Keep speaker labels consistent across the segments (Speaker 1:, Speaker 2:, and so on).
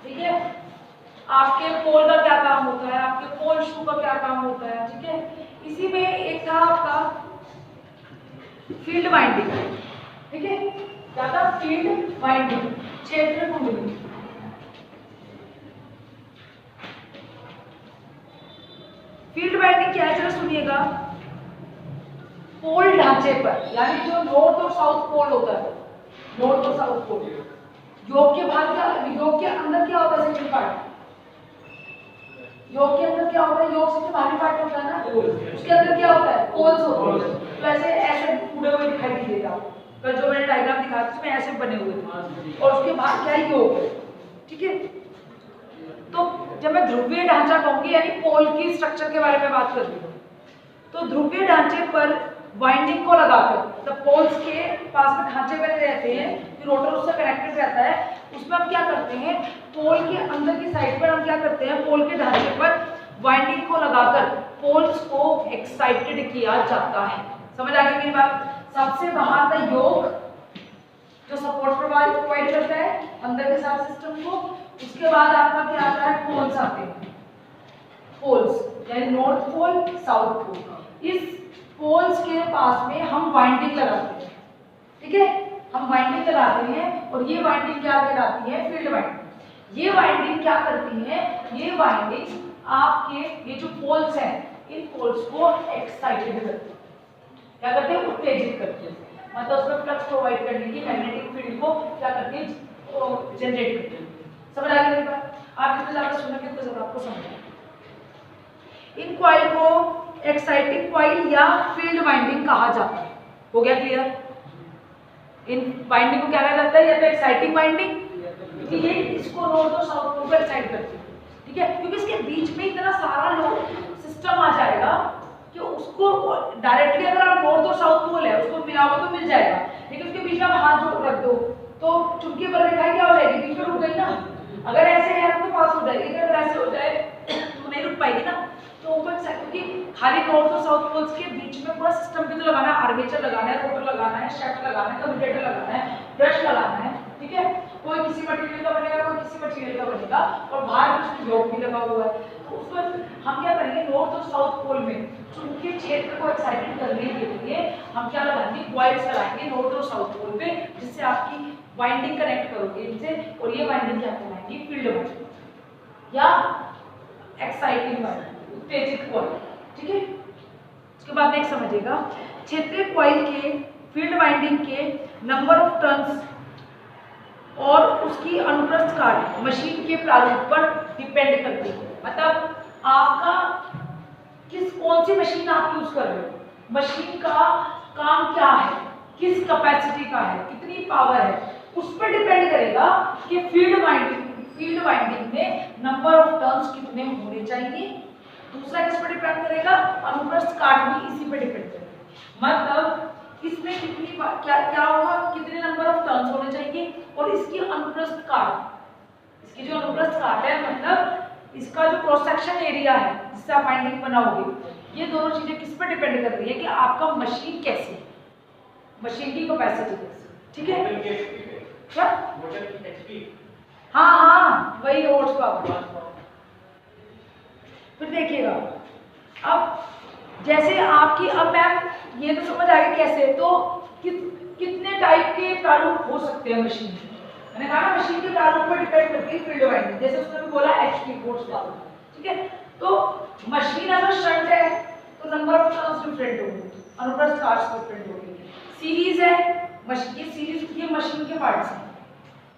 Speaker 1: ठीक है। आपके पोल का क्या काम होता है, आपके पोल शू का क्या काम होता है, ठीक है। इसी में एक था आपका फील्ड वाइंडिंग, ठीक है। क्या था? फील्ड वाइंडिंग, क्षेत्र कुंडली। फील्ड वाइंडिंग क्या है जरा सुनिएगा। पोल ढांचे पर, यानी जो नॉर्थ और साउथ पोल होता है, नॉर्थ और साउथ पोल, योग के बाहर क्या, योग के अंदर क्या होता है? सेकंड पार्ट, योग के अंदर क्या होता है? योग सबसे बाहरी पार्ट होता है ना, उसके अंदर क्या होता है? पोल्स होते हैं। तो ऐसे ऐसे उड़े हुए दिखाई देगा, कल जो मैंने डायग्राम दिखाया था उसमें ऐसे बने हुए थे, और उसके बाहर क्या है? योग है, ठीक है। तो जब मैं ध्रुवीय ढांचा कहूंगी यानी पोल की स्ट्रक्चर के बारे में बात कर रही हूँ, तो ध्रुवीय ढांचे पर वाइंडिंग को लगाकर, जब पोल्स के पास में खांचे बने रहते हैं, फिर रोटर उससे कनेक्टेड रहता है, उसमें हम क्या करते हैं? पोल के अंदर की साइड पर हम क्या करते हैं? पोल के ढांचे पर वाइंडिंग को लगाकर पोल्स को एक्साइटेड किया जाता है। समझ आ गई मेरी बात? सबसे बाहर का योग जो सपोर्ट प्रोवाइड करता है अंदर के साथ सिस्टम को, उसके बाद आपका क्या आता है? पोल्स आते हैं, पोल्स यानी नॉर्थ पोल, साउथ पोल। इस पोल्स के पास में हम वाइंडिंग लगाते हैं, ठीक है। हम वाइंडिंग लगाते हैं और ये वाइंडिंग क्या कहलाती है? Field winding. ये वाइंडिंग क्या करती है? ये वाइंडिंग आपके ये जो पोल्स हैं, इन पोल्स को एक्साइटेड करती है। क्या करते हैं? उत्तेजित करते हैं, मतलब उसमें फ्लक्स प्रोवाइड करने की, मैग्नेटिक फील्ड को क्या करती है? जनरेट करती है। समझ आ गई मेरी बात? आप जितना ज्यादा सुनेंगे उतना ज्यादा आपको समझ आएगा। इन कॉइल को एक्साइटिंग कॉइल या फील्ड वाइंडिंग कहा जाता है। हो गया क्लियर? इन वाइंडिंग को क्या कहा जाता है? या तो एक्साइटिंग वाइंडिंग, क्योंकि ये इसको नॉर्थ और साउथ पोल को एक्साइट करती है, ठीक है। क्योंकि इसके बीच में इतना सारा लोड सिस्टम आ जाएगा कि उसको डायरेक्टली अगर आप नॉर्थ और साउथ पोल है उसको मिलाओ तो मिल जाएगा, लेकिन उसके बीच में आप हाथ जोड़ रख दो तो चुटकी पर रेखा क्या हो जाएगी? बीच में रुक गई ना। अगर ऐसे है तो पास हो जाएगी, अगर ऐसे हो जाए तो नहीं रुक पाएगी ना। तो ऊपर क्योंकि खाली नॉर्थ और साउथ पोल्स के बीच में पूरा सिस्टम भी तो लगाना है, आर्मेचर लगाना है, रोटर लगाना है, शाफ्ट लगाना है, कम्यूटेटर लगाना है, ब्रश लगाना है, ठीक है। कोई किसी मटेरियल का बनेगा, कोई किसी मटेरियल का बनेगा, और बाहर उसमें योग भी लगा हुआ है। तो उसको हम क्या करेंगे? नॉर्थ और साउथ पोल में उनके क्षेत्र को एक्साइटेड करने के लिए हम क्या लगाएंगे? कॉइल्स लगाएंगे नॉर्थ और साउथ पोल पे, जिससे आपकी वाइंडिंग कनेक्ट करोगे इनसे, और ये वाइंडिंग क्या कहलाएगी? फील्ड वाइंडिंग या एक्साइटिंग वाइंडिंग, उत्तेजित कॉइल, ठीक है। उसके बाद नेक्स्ट समझिएगा, क्षेत्रीय कॉइल के फील्ड वाइंडिंग के नंबर ऑफ टर्न्स और उसकी अनुप्रस्थ काट मशीन के प्रारूप पर डिपेंड करती है। मतलब आपका कौन सी मशीन आप यूज कर रहे हो, मशीन का काम क्या है, किस कैपेसिटी का है, कितनी पावर है, उस पर डिपेंड करेगा कि फील्ड वाइंडिंग में नंबर ऑफ टर्न्स कितने होने चाहिए। दूसरा किस पर डिपेंड करेगा? अनुप्रस्थ काट भी इसी पर डिपेंड करेगा। मतलब इसमें कितनी क्या होगा? कितने नंबर ऑफ टर्न्स होने चाहिए, और इसकी अनुप्रस्थ काट, इसकी जो अनुप्रस्थ काट है मतलब इसका जो क्रॉस सेक्शन एरिया है जिससे आप वाइंडिंग बनाओगे, ये दोनों चीजें किस पर डिपेंड कर रही है कि आपका मशीन कैसी है, मशीन की कैपेसिटी कैसी, ठीक है। क्या? हाँ हाँ वही हॉर्स पावर। फिर देखिएगा, अब जैसे आपकी, अब मैम ये तो समझ आ गया कैसे, तो कितने टाइप के प्रारूप हो सकते हैं मशीन के। मैंने कहा ना मशीन के प्रारूप पर डिपेंड करती है फील्ड वाइंडिंग, जैसे उसने भी बोला एचपी हॉर्स पावर, ठीक है। तो मशीन अगर शंट है तो नंबर ऑफ टर्न्स डिफरेंट होंगे, अनुप्रस्थ काट्स डिफरेंट होंगे। सीरीज है मशीन, ये सीरीज ये मशीन के पार्ट्स हैं।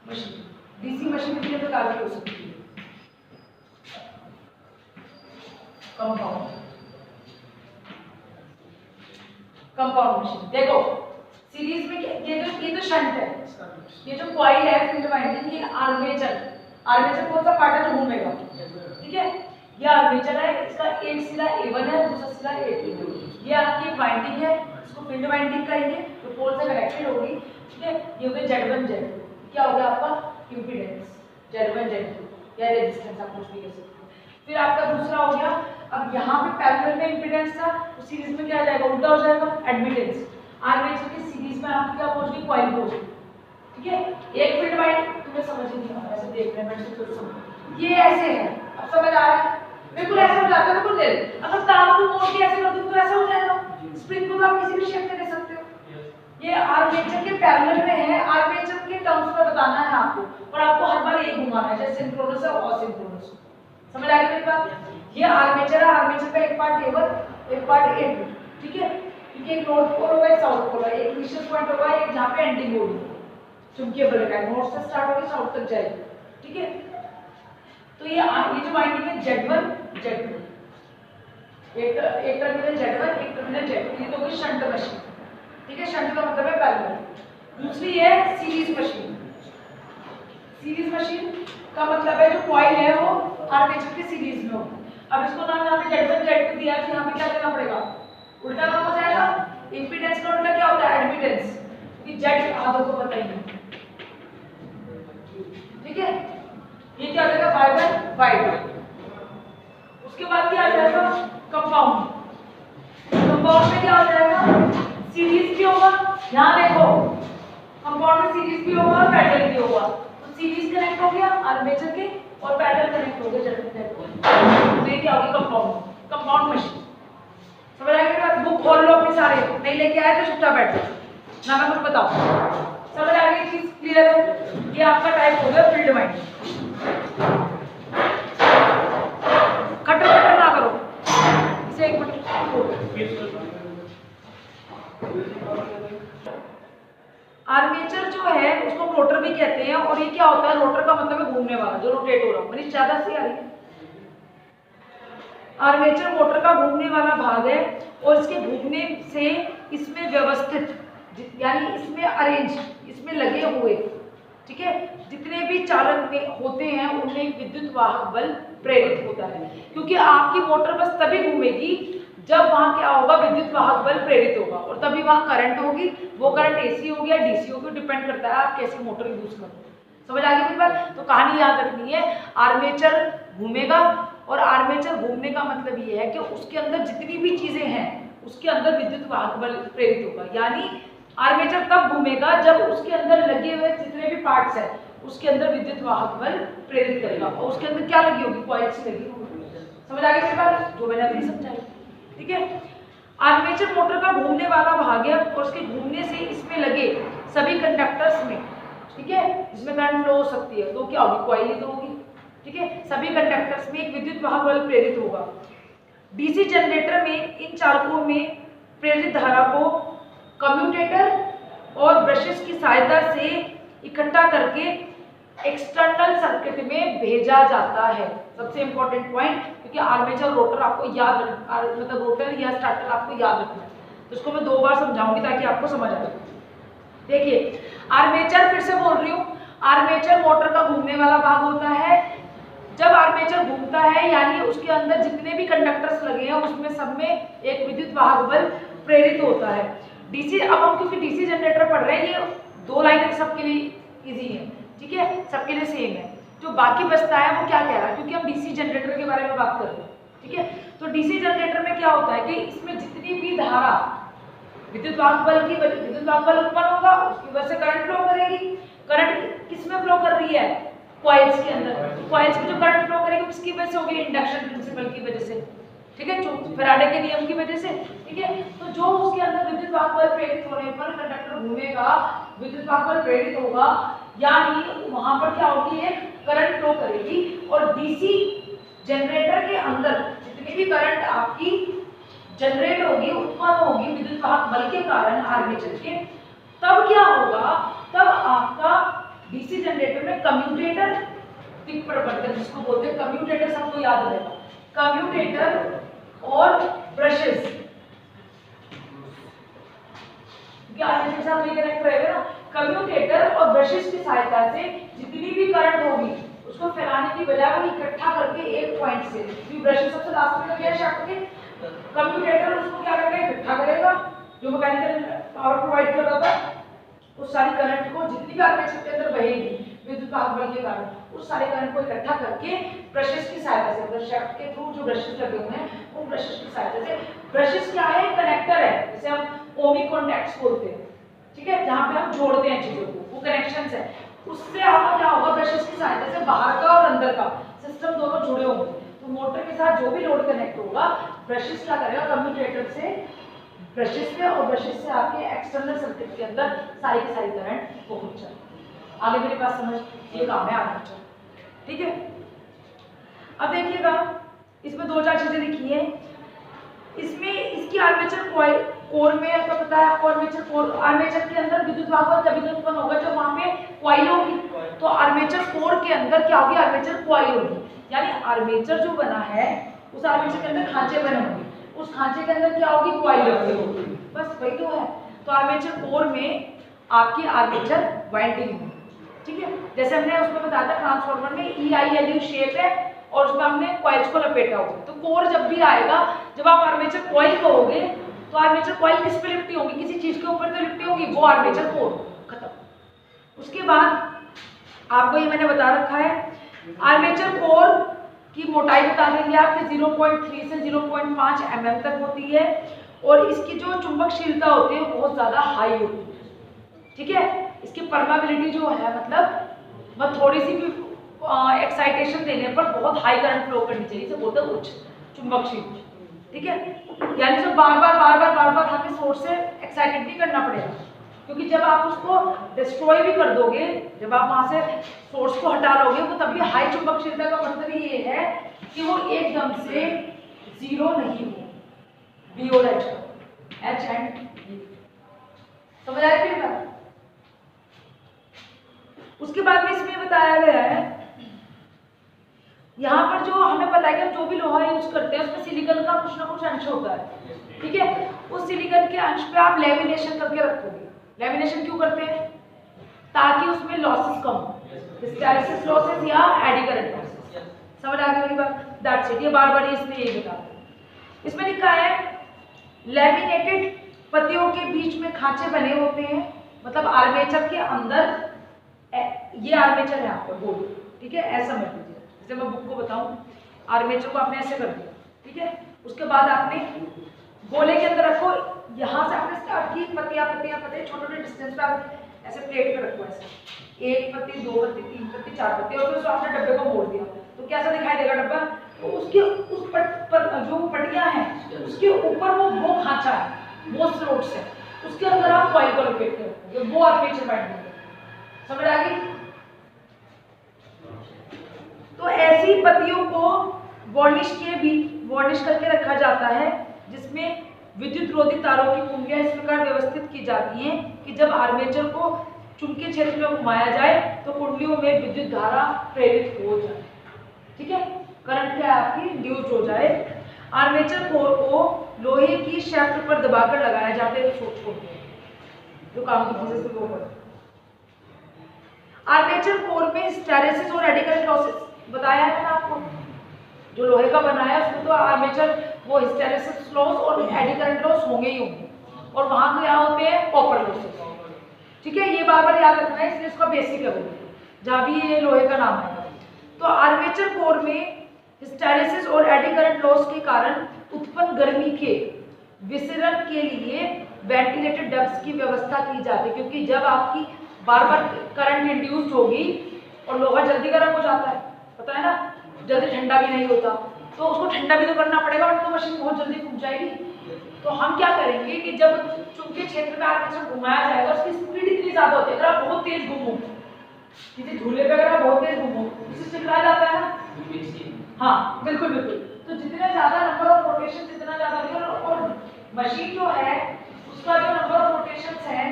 Speaker 1: मशीन डीसी मशीन कितने प्रकार की हो सकती है? Compound machine. देखो सीरीज में ये तो शंट है, ये जो कॉइल है फील्ड वाइंडिंग, ये आर्मेचर कौन सा पार्ट है? जो घूमेगा, ठीक है। ये आर्मेचर है, इसका एक सिरा A1 है, दूसरा सिरा A2 है। ये आपकी वाइंडिंग है, इसको फील्ड वाइंडिंग कहेंगे, जो पोल से कनेक्टेड होगी, ठीक है। ये हो गया Z1 Z2, क्या हो गया आपका? इम्पीडेंस Z1 Z2 या रेजिस्टेंस, आप कुछ भी कह सकते हो। फिर आपका दूसरा हो गया, अब यहाँ पे पैरेलल में इम्पीडेंस था, तो सीरीज में क्या आ जाएगा? उल्टा हो जाएगा, एडमिटेंस। आर्मेचर की सीरीज में आपकी क्या पहुंच गई? कॉइल पहुंच गई, ठीक है। एक फील्ड वाइंडिंग, तुम्हें समझ ही नहीं आ रहा, ऐसे देख रहे हैं मैं तो समझ, ये ऐसे है, अब समझ आ रहा है, बिल्कुल ऐसा हो जाता है, बिल्कुल दे अगर तार को मोड़ के ऐसे कर दूं तो ऐसा हो जाएगा, स्प्रिंग को तो आप किसी भी शेप में दे सकते हो। ये आर्मेचर के पैरेलल में है, आर्मेचर के टर्म्स में बताना है आपको, और आपको हर बार एक घुमाना है, जैसे सिंक्रोनस है और सिंक्रोनस। समझ आ गई मेरी बात? ये आर्मेचर है, आर्मेचर का एक पार्ट A1 एक पार्ट A2, ठीक है, क्योंकि एक नॉर्थ पोल होगा एक साउथ पोल होगा, एक इनिशियल पॉइंट होगा एक जहां पे एंडिंग होगी, चुंबकीय बल का नॉर्थ से स्टार्ट होगी साउथ तक जाएगी, ठीक है। तो ये जो वाइंडिंग है Z1 Z2, एक टर्मिनल Z1 एक टर्मिनल Z2, ये तो होगी शंट मशीन, ठीक है, शंट का मतलब है पैरेलल। दूसरी है सीरीज मशीन, सीरीज मशीन का मतलब है जो कॉइल है वो आर्मेचर के सीरीज में हो। अब इसको नाम यहाँ पे Z1 Z2 दिया है, यहाँ पे क्या करना पड़ेगा, उल्टा नाम हो जाएगा। इंपीडेंस का उल्टा क्या होता है, एडमिटेंस, कि Z आधो को पता ही नहीं, ठीक है। ये क्या हो जाएगा, Y1 Y2। उसके बाद क्या आ जाएगा, कंपाउंड, कंपाउंड में क्या हो जाएगा, सीरीज भी होगा, यहाँ देखो कंपाउंड में सीरीज भी होगा और पैरेलल भी होगा, तो सीरीज कनेक्ट हो गया आर्मेचर के और पैरेलल कनेक्ट हो गया Z2 तो ये क्या होगी, कंपाउंड मशीन। समझ आ गया? बुक खोल लो अपने सारे, नहीं लेके आए तो चुपचाप बैठ जाओ ना, मैं कुछ बताओ। समझ आ गई चीज, क्लियर है? ये आपका टाइप हो गया फील्ड वाइंडिंग। खटर खटर ना करो, इसे एक मिनट। आर्मेचर जो है उसको रोटर भी कहते हैं, और ये क्या होता है, रोटर का मतलब है घूमने वाला, जो रोटेट हो रहा है। मेरी ज्यादा सी आ रही है। आर्मेचर मोटर का घूमने वाला भाग है, और इसके घूमने से इसमें व्यवस्थित, यानी इसमें अरेंज, इसमें लगे हुए, ठीक है, जितने भी चालक में होते हैं उनमें एक विद्युत वाहक बल प्रेरित होता है। क्योंकि आपकी मोटर बस तभी घूमेगी जब वहां क्या होगा, विद्युत वाहक बल प्रेरित होगा, और तभी वहां करंट होगी। वो करंट एसी होगी या डीसी होगी, डिपेंड करता है आप कैसी मोटर यूज करो। समझ आ गई मेरी बात? तो कहानी याद रखनी है, आर्मेचर घूमेगा, और आर्मेचर घूमने का मतलब ये है कि उसके अंदर जितनी भी चीजें हैं उसके अंदर विद्युत वाहक बल प्रेरित होगा। यानी आर्मेचर तब घूमेगा जब उसके अंदर लगे हुए जितने भी पार्ट्स हैं उसके अंदर विद्युत वाहक बल प्रेरित करेगा, और उसके अंदर क्या लगी होगी, कॉइल्स लगी होगी। समझ आ गई मेरी बात, जो मैंने अभी समझाई, ठीक है। आर्मेचर मोटर का घूमने वाला भाग है, और उसके घूमने से इसमें लगे सभी कंडक्टर्स में, ठीक है, जिसमें करंट फ्लो हो सकती है, तो क्या होगी, कॉइल ही तो होगी, ठीक है। सभी कंडक्टर्स में एक विद्युत वाहक बल प्रेरित होगा। डीसी जनरेटर में इन चालकों में प्रेरित धारा को कम्यूटेटर और ब्रशेस की सहायता से इकट्ठा करके एक्सटर्नल सर्किट में भेजा जाता है। सबसे इंपॉर्टेंट पॉइंट, क्योंकि आर्मेचर रोटर आपको याद रखना, मतलब रोटर या स्टार्टर आपको याद रखना है, तो इसको मैं 2 बार समझाऊंगी ताकि आपको समझ आए। देखिए, आर्मेचर, फिर से बोल रही हूँ, आर्मेचर मोटर का घूमने वाला भाग होता है। जब आर्मेचर घूमता है यानी उसके अंदर जितने भी कंडक्टर्स लगे हैं उसमें सब में एक विद्युत वाहक बल प्रेरित होता है। डीसी, अब हम क्योंकि डीसी जनरेटर पढ़ रहे हैं, ये 2 लाइनें सबके लिए इजी है, ठीक है, सबके लिए सेम है। जो बाकी बचता है वो क्या कह रहा है, क्योंकि हम डीसी जनरेटर के बारे में बात कर रहे हैं, ठीक है। तो डीसी जनरेटर में क्या होता है कि इसमें जितनी भी धारा विद्युत वाहक बल उत्पन्न होगा, उसकी वजह से करंट फ्लो करेगी। करंट किस में फ्लो कर रही है, कॉइल्स के अंदर। कॉइल्स में जो करंट फ्लो करेगी किसकी वजह से होगी, इंडक्शन प्रिंसिपल की वजह से, ठीक है, जो फैराडे के नियम की वजह से, ठीक है। तो जो उसके अंदर विद्युत वाहक बल प्रेरित होने पर कंडक्टर घूमेगा, विद्युत वाहक बल प्रेरित होगा, यानी वहां पर क्या होगी, एक करंट फ्लो करेगी। और डीसी जनरेटर के अंदर जितनी भी करंट आपकी जनरेट होगी, उत्पन्न होगी विद्युत वाहक बल के कारण आर्मेचर के, तब क्या होगा, तब आपका डीसी जनरेटर में कम्यूटेटर पिक प्रवर्धक, जिसको बोलते हैं कम्यूटेटर, सबको याद रहेगा, कम्यूटेटर और ब्रशेस, आर्मेचर के साथ कनेक्ट रहेगा ना, कम्यूटेटर और ब्रशेस की सहायता से जितनी भी करंट होगी उसको फैलाने की बजाय वो इकट्ठा करके एक पॉइंट से, क्योंकि ब्रशेस सबसे लास्ट में लगे शाफ्ट के, कम्यूटेटर उसको क्या करेगा, इकट्ठा करेगा, जो मैकेनिकल पावर प्रोवाइड कर रहा था उस सारी करंट को, जितनी भी आर्मेचर के अंदर बहेगी विद्युत वाहक बल के कारण, उस सारे करंट को इकट्ठा करके ब्रशेस की सहायता से, मतलब शाफ्ट के थ्रू जो ब्रशेस लगे हुए हैं उन ब्रशेस की सहायता से, ब्रशेस क्या है, कनेक्टर है, जिसे हम ओमिक कॉन्टैक्ट्स बोलते हैं, ठीक है, जहां पे हम जोड़ते हैं चीजों को, वो कनेक्शंस है, उससे आपका क्या होगा, ब्रशेस की सहायता से बाहर का और अंदर का सिस्टम दोनों जुड़े होंगे। तो मोटर के साथ जो भी लोड कनेक्ट होगा, ब्रशेस क्या करेगा, कम्यूटेटर से ब्रशेस पे और ब्रशेस से आपके एक्सटर्नल सर्किट के अंदर सारी की सारी करंट पहुंच जाए। आगे मेरे पास समझ, ये काम है आर्मेचर, ठीक है। अब देखिएगा इसमें दो चार चीजें लिखी है। इसमें इसकी आर्मेचर कॉइल कोर में आपको पता है, आपको आर्मेचर कोर, आर्मेचर के अंदर विद्युत वाहक तभी तो उत्पन्न होगा जब वहां पे कॉइल होगी। तो आर्मेचर कोर के अंदर क्या होगी, आर्मेचर कॉइल होगी। यानी आर्मेचर जो बना है उस आर्मेचर के अंदर खांचे बने होंगे, उस खांचे के अंदर क्या होगी, कॉइल होगी, बस वही तो है। तो आर्मेचर कोर में आपकी आर्मेचर वाइंडिंग होगी, ठीक है। जैसे हमने उसमें बताया था ट्रांसफार्मर में EILU शेप है और उसमें हमने कॉइल्स को लपेटा हुआ। तो कोर जब भी आएगा, जब आप आर्मेचर कॉइल कहोगे तो आर्मेचर कॉइल किस पे लिपटी होगी, किसी चीज के ऊपर तो लिपटी होगी, वो आर्मेचर कोर, खत्म। उसके बाद आपको ये मैंने बता रखा है, आर्मेचर कोर की मोटाई बता देंगे आपके 0.3 से 0.5 mm तक होती है और इसकी जो चुंबकशीलता होती है बहुत ज्यादा हाई होती है, ठीक है। इसकी परमेबिलिटी जो है मतलब थोड़ी सी भी एक्साइटेशन देने पर बहुत हाई करंट फ्लो करनी चाहिए, इसे बोलते हैं उच्च चुंबकशील, ठीक है। यानी जब बार बार हमें सोर्स से एक्साइटेड नहीं करना पड़ेगा, क्योंकि जब आप उसको डिस्ट्रॉय भी कर दोगे, जब आप वहां से सोर्स को हटा लोगे, वो तभी हाई चुंबकशीलता का मतलब ये है कि वो एकदम से जीरो नहीं हो, VOH H एंड समझ आया फिर बात। उसके बाद में इसमें बताया गया है, यहाँ पर जो हमें पता है कि हम जो भी लोहा यूज करते हैं उसमें सिलिकॉन का कुछ ना कुछ अंश होता है, ठीक है। उस सिलिकॉन के अंश पे आप लेमिनेशन करके रखोगे। लेमिनेशन क्यों करते हैं, ताकि उसमें लॉसेस कम हो, हिस्टैरिसीस लॉसेस या एडी करंट लॉसेस। समझ आ गई मेरी बात, दैट्स इट। ये बार बार इसमें यही बता दें। इसमें लिखा है लेमिनेटेड पत्तियों के बीच में खांचे बने होते हैं, मतलब आर्मेचर के अंदर, ये आर्मेचर है आपका गोल, ठीक है, ऐसा समझ लीजिए। जैसे मैं बुक को बताऊं, आर्मेचर को आपने ऐसे कर दिया, ठीक है। उसके बाद आपने गोले के अंदर रखो, यहाँ से आपने स्टार्ट की, पत्तियां छोटे छोटे डिस्टेंस पे आप ऐसे प्लेट पे रखो, ऐसे 1 पत्ती 2 पत्ती 3 पत्ती 4 पत्ती, और फिर आपने डब्बे को मोड़ दिया तो कैसा दिखाई देगा डब्बा। तो उसके उस जो पट्टियां हैं उसके ऊपर वो खांचा है, वो स्लोट्स है, उसके अंदर आप कॉइल को लपेट के रखोगे, वो आर्मेचर वाइंडिंग है। समझ आ गई। तो ऐसी पत्तियों को वार्निश करके रखा जाता है, जिसमें विद्युत रोधी तारों की कुंडियां इस प्रकार व्यवस्थित की जाती हैं कि जब आर्मेचर को चुंबकीय क्षेत्र में घुमाया जाए तो कुंडलियों में विद्युत धारा प्रेरित हो जाए, ठीक है, करंट क्या आपकी इंड्यूस हो जाए। आर्मेचर कोर को लोहे की शैफ्ट पर दबाकर लगाया जाता है, सोच को जो काम की चीजें से वो करते। आर्मेचर कोर में हिस्टैरिसीस और एडी करंट लॉसेस बताया है ना आपको, जो लोहे का बना है उसमें तो आर्मेचर वो हिस्टैरिसीस लॉस और एडी करंट लॉस होंगे ही होंगे, और वहां क्या होते हैं, कॉपर लॉसेस, ठीक है। ये बार बार याद रखना है, इसलिए इसका बेसिक है जहां भी ये लोहे का नाम है। तो आर्मेचर कोर में हिस्टैरिसीस और एडी करंट लॉस के कारण उत्पन्न गर्मी के विसरण के लिए वेंटिलेटेड डक्ट्स की व्यवस्था की जाती है, क्योंकि जब आपकी बार बार करंट इंड्यूस्ड होगी और लोहा जल्दी गर्म हो जाता है, पता है ना, जल्दी ठंडा भी नहीं होता, तो उसको ठंडा भी तो करना पड़ेगा, और तो मशीन बहुत जल्दी फूक जाएगी। तो हम क्या करेंगे कि जब चुंबकीय क्षेत्र में आर्मेचर घुमाया जाएगा, उसकी स्पीड इतनी ज्यादा होती है, अगर आप बहुत तेज घूमो, किसी झूले पे अगर आप बहुत तेज घूमो उससे चिपका जाता है ना, हाँ बिल्कुल बिल्कुल। तो जितना ज्यादा नंबर ऑफ रोटेशन जितना ज्यादा होगा, और मशीन जो है उसका जो नंबर ऑफ रोटेशंस है,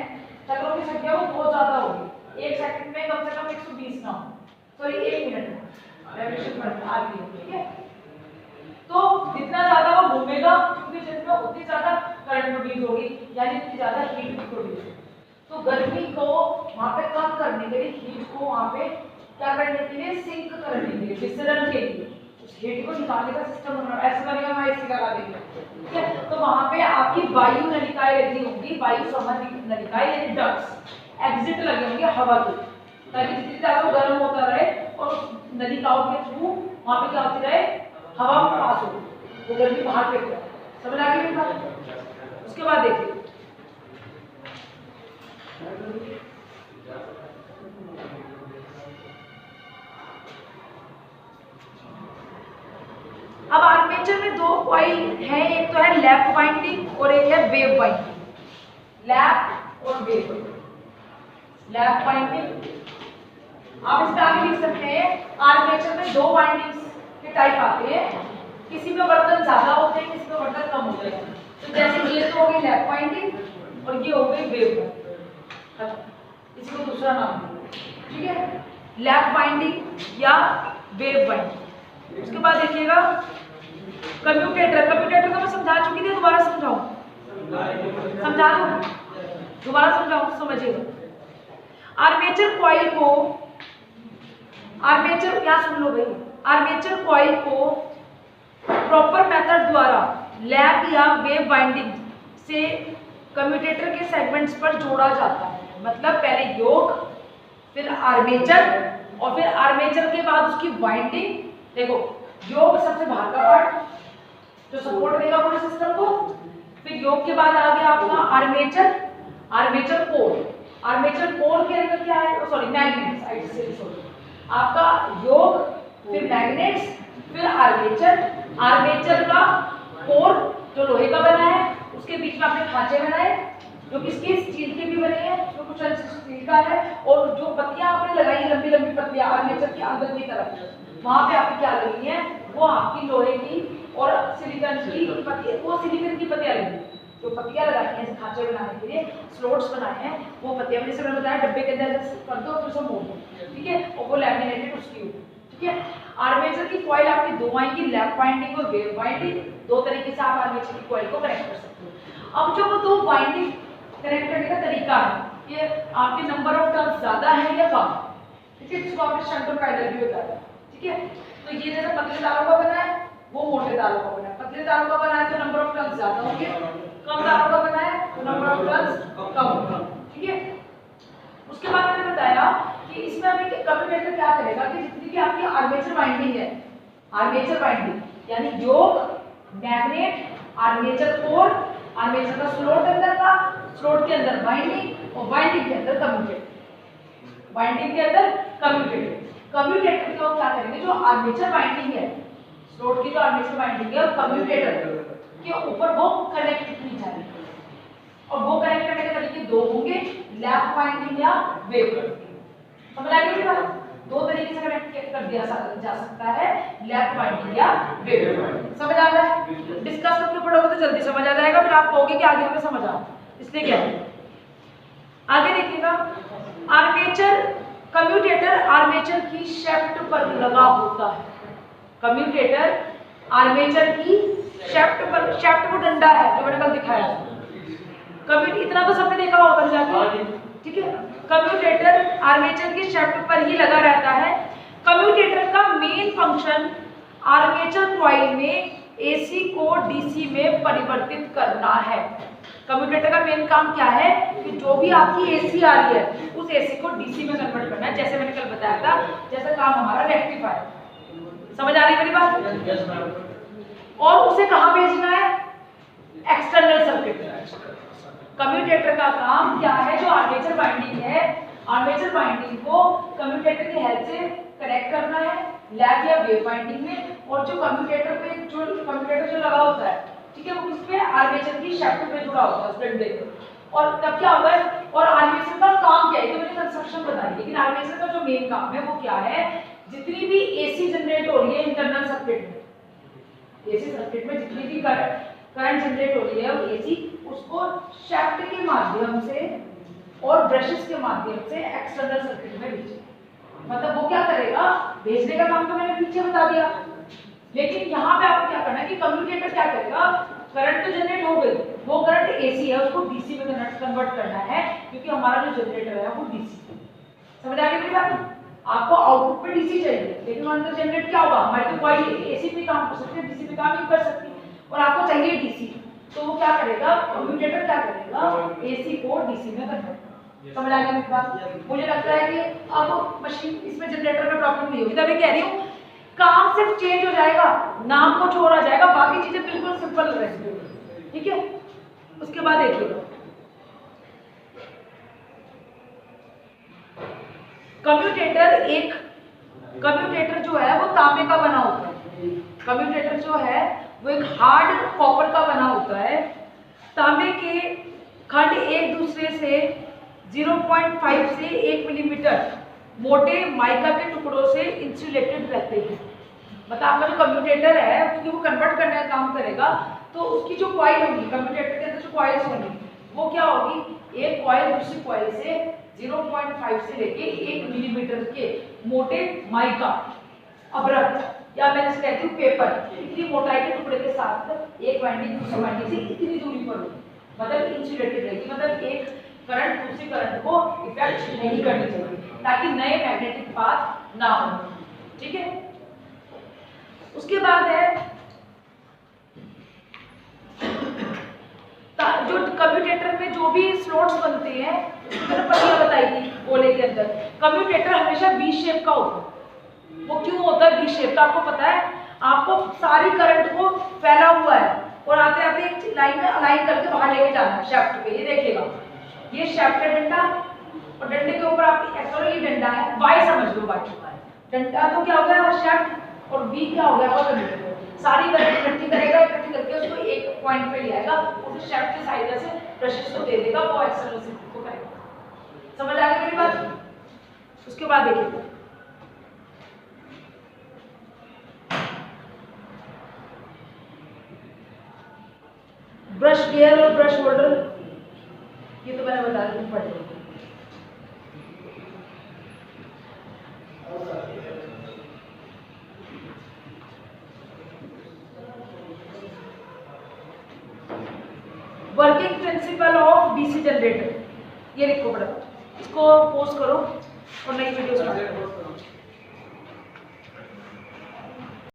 Speaker 1: चक्रों की संख्या वो बहुत ज्यादा होगी, 1 सेकंड में कम से कम 120 ना हो, सॉरी 1 मिनट में रेवोल्यूशन पर आ रही है, ठीक है। तो जितना ज्यादा वो घूमेगा क्योंकि जितना उतनी ज्यादा करंट प्रोड्यूस होगी, यानी उतनी ज्यादा हीट प्रोड्यूस होगी। तो गर्मी को वहां पे कम करने के लिए, हीट को वहां पे क्या करने के लिए, सिंक करने के लिए, विसरण के लिए, उस हीट को निकालने का सिस्टम बनाना, ऐसा बनेगा, मैं एसी लगा देंगे, ठीक है। तो वहां पे आपकी वायु नलिकाएं लगी होंगी, वायु संबंधी नलिकाएं यानी डक्ट्स, एग्जिट लगे होंगे हवा के, ताकि जितनी ज्यादा गर्म होता रहे और नलिकाओं के थ्रू वहां पे क्या होती रहे, हवा पास हो, वो गर्मी बाहर फेंक रहा है। समझ आ गई बात। उसके बाद देखिए आर्मेचर में दो कॉइल है, एक तो है लैप वाइंडिंग और एक है वेव वाइंडिंग। लैप और वेव। लैप वाइंडिंग आप इसमें आगे लिख सकते हैं, आर्मेचर में दो वाइंडिंग्स के टाइप आते हैं, किसी में वर्तन ज्यादा होते हैं, किसी में वर्तन कम होते हैं। तो जैसे ये तो हो गई लैप वाइंडिंग और ये हो गई वेव वाइंडिंग, इसको दूसरा नाम दो, ठीक है, लैप वाइंडिंग या वेव वाइंडिंग। उसके बाद देखिएगा कम्यूटेटर। कम्यूटेटर को मैं समझा चुकी थी, दोबारा समझाऊं? समझा दूं? दोबारा समझाऊं? समझिएगा। आर्मेचर कॉइल को, आर्मेचर क्या सुन लो भाई, आर्मेचर कॉइल को प्रॉपर मेथड द्वारा लैप या वेव वाइंडिंग से कम्यूटेटर के सेगमेंट्स पर जोड़ा जाता है। मतलब पहले योक, फिर आर्मेचर और फिर आर्मेचर के बाद उसकी वाइंडिंग। देखो योक सबसे बाहर का पार्ट जो सपोर्ट देगा पूरे सिस्टम को, फिर योक के बाद आ गया आपका armature, armature core. Armature core के अंदर क्या है, सॉरी मैग्नेट्स, आपका योक, फिर मैग्नेट्स, फिर आर्मेचर। आर्मेचर का कोर जो लोहे का बना है, उसके बीच में आपने खांचे बनाए जो किसके, स्टील के भी बने हैं, जो कुछ अंश स्टील का है, और जो पत्तियां आपने लगाई लंबी लंबी पत्तियां आर्मेचर के अंदर की तरफ, वहां पे आपने क्या लगी है, वो आपकी लोहे की और सिलिकॉन की पत्तियां, वो सिलिकॉन की पत्तियां लगी, जो पत्तियां लगाई हैं खांचे बनाने के लिए, स्लॉट्स बनाए हैं, वो पत्तियां मैंने जैसे बताया डब्बे के अंदर कर दो, फिर सब मोड़ दो, ठीक है, और वो लैमिनेटेड उसकी होगी, ठीक है। आर्मेचर की कॉइल आपकी दो आएंगी, लैप वाइंडिंग और वेव वाइंडिंग। दो तरीके से आप आर्मेचर की कॉइल को कनेक्ट कर सकते हो। अब जो वो दो वाइंडिंग कनेक्ट करने का तरीका है, ये आपके नंबर ऑफ टर्न्स ज्यादा है या कम, ठीक है, जिसको आपने शंट और पैरेलल भी होता है, ठीक है। तो ये जैसे पतले तारों का बना है, वो मोटे तारों का बना है। पतले तारों का बना है तो नंबर ऑफ टर्न्स ज्यादा होंगे, कम तारों का बना है तो नंबर ऑफ टर्न्स कम होंगे, ठीक है। उसके बाद मैंने बताया कि इसमें हमें कम्यूटेटर क्या करेगा कि जितनी भी आपकी आर्मेचर वाइंडिंग है, आर्मेचर वाइंडिंग यानी योक, मैग्नेट, आर्मेचर कोर, आर्मेचर का स्लॉट अंदर का, स्लॉट के अंदर वाइंडिंग और वाइंडिंग के अंदर कम्यूटेटर, वाइंडिंग के अंदर कम्यूटेटर। कम्यूटेटर को क्या करेंगे, जो आर्मेचर वाइंडिंग है, स्लॉट की जो आर्मेचर वाइंडिंग है, कम्यूटेटर के ऊपर वो कनेक्ट की जाएगी, और वो कनेक्ट करने के तरीके दो होंगे, लैप वाइंडिंग या वेव वाइंडिंग। समझ आ गई बात? दो तरीके से कनेक्ट कर दिया जा सकता है, लैप वाइंडिंग या वेव वाइंडिंग। समझ आ रहा है? डिस्कस करके पढ़ोगे तो जल्दी समझ आ जाएगा, फिर आप कहोगे कि आगे हमें समझ आ, इसलिए क्या है आगे देखिएगा। आर्मेचर कम्यूटेटर आर्मेचर की शेफ्ट पर लगा होता है। कम्यूटेटर आर्मेचर की शेफ्ट पर, शेफ्ट वो डंडा है जो मैंने कल दिखाया, कम्यूट इतना तो सबने देखा होगा जाके, ठीक है। कम्यूटेटर आर्मेचर की शेफ्ट पर ही लगा रहता है। कम्यूटेटर का मेन फंक्शन आर्मेचर कॉइल में एसी को डीसी में परिवर्तित करना है। कम्यूटेटर का मेन काम क्या है कि जो भी आपकी एसी आ रही है उस एसी को डीसी में कन्वर्ट करना है, जैसे मैंने कल बताया था, जैसा काम हमारा रेक्टिफायर। समझ आ रही है मेरी बात? और उसे कहां भेजना है, एक्सटर्नल सर्किट में। कम्यूटेटर का काम क्या है, जो आर्मेचर वाइंडिंग है, आर्मेचर वाइंडिंग को कम्यूटेटर की हेल्प से कनेक्ट करना है लैप या वेव वाइंडिंग में, और जो कम्यूटेटर पे जो कम्यूटेटर जो लगा होता है, ठीक है, वो किसपे, आर्मेचर की शेफ्ट पे जुड़ा होता है, उस डंडे पे। और तब क्या होगा, और आर्मेचर का काम क्या है, तो मैंने कंस्ट्रक्शन बताई, लेकिन आर्मेचर का जो मेन काम है वो क्या है, जितनी भी एसी जनरेट हो रही है इंटरनल सर्किट में, एसी सर्किट में जितनी भी करंट जनरेट हो रही है वो एसी, उसको शेफ्ट के माध्यम से और ब्रशेस के माध्यम से एक्सटर्नल सर्किट में भेजेगा। मतलब वो क्या करेगा, भेजने का काम तो मैंने पीछे बता दिया, लेकिन यहाँ पे आपको क्या करना है कि कम्यूटेटर क्या करेगा, करंट तो जनरेट हो गई, वो करंट एसी है उसको डीसी में कन्वर्ट करना है, क्योंकि हमारा जो जनरेटर है वो डीसी। समझ आ गई मेरी बात? आपको आउटपुट पे डीसी चाहिए, लेकिन अंदर जनरेट क्या होगा, हमारे तो कोई एसी पे काम कर सकते हैं, डीसी पे काम नहीं कर सकती, और आपको चाहिए डीसी, तो वो क्या करेगा, कम्यूटेटर क्या करेगा, एसी को डीसी में कन्वर्ट करेगा। समझ आ गया मेरी बात? मुझे लगता है कि अब मशीन इसमें जनरेटर में प्रॉब्लम नहीं होगी, तभी कह रही हूँ काम सिर्फ चेंज हो जाएगा, नाम को छोड़ा जाएगा, बाकी चीजें बिल्कुल सिंपल रहेंगी, ठीक है। उसके बाद देखिए कम्यूटेटर जो है वो तांबे का बना होता है। कम्यूटेटर जो है वो एक हार्ड कॉपर का बना होता है। तांबे के खंड एक दूसरे से 0.5 से 1 मिलीमीटर मोटे माइका के टुकड़ों से इंसुलेटेड रहते हैं। मतलब आपका जो कम्यूटेटर है, क्योंकि वो कन्वर्ट करने का काम करेगा, तो उसकी जो कॉइल होगी, कम्यूटेटर के अंदर जो कॉइल्स होंगी, वो क्या होगी, एक कॉइल दूसरी कॉइल से 0.5 से लेके 1 मिलीमीटर के मोटे माइका अभ्रक, या मैं जिसे कहती हूँ पेपर, इतनी मोटाई के टुकड़े के साथ एक वाइंडिंग दूसरी वाइंडिंग से इतनी दूरी पर होगी, मतलब इंसुलेटेड रहेगी। मतलब एक करंट दूसरी करंट को इफेक्ट नहीं करनी चाहिए, ताकि नए मैग्नेटिक पाथ ना हो। ठीक है, उसके बाद है जो कम्यूटेटर में जो भी स्लॉट्स बनते हैं, मैंने पहले बताई थी गोले के अंदर, कम्यूटेटर हमेशा वी शेप का होता है। वो क्यों होता है वी शेप का, आपको पता है? आपको सारी करंट को फैला हुआ है और आते आते एक लाइन में अलाइन करके बाहर लेके जाना है शैफ्ट पे। ये देखिएगा, ये शैफ्ट है डंडा, और डंडे के ऊपर आपकी एक्चुअली डंडा है, वाई समझ लो, वाई डंडा तो क्या हो गया शैफ्ट, और वी क्या हो गया वो कम्यूटेटर। सारी करंट इकट्ठी करेगा, इकट्ठी करके उसको एक पॉइंट पे ले आएगा, उस शैफ्ट के साइड से ब्रशेस को दे देगा, वो एक्सेलरेशन को करेगा। समझ आ गई मेरी बात? उसके बाद देखिए, ब्रश गियर और ब्रश होल्डर, ये तो मैंने बता दी, पढ़ लो। Working principle of DC generator, ये लिखो बड़ा, इसको पोस्ट करो और नई वीडियो स्टार्ट करो।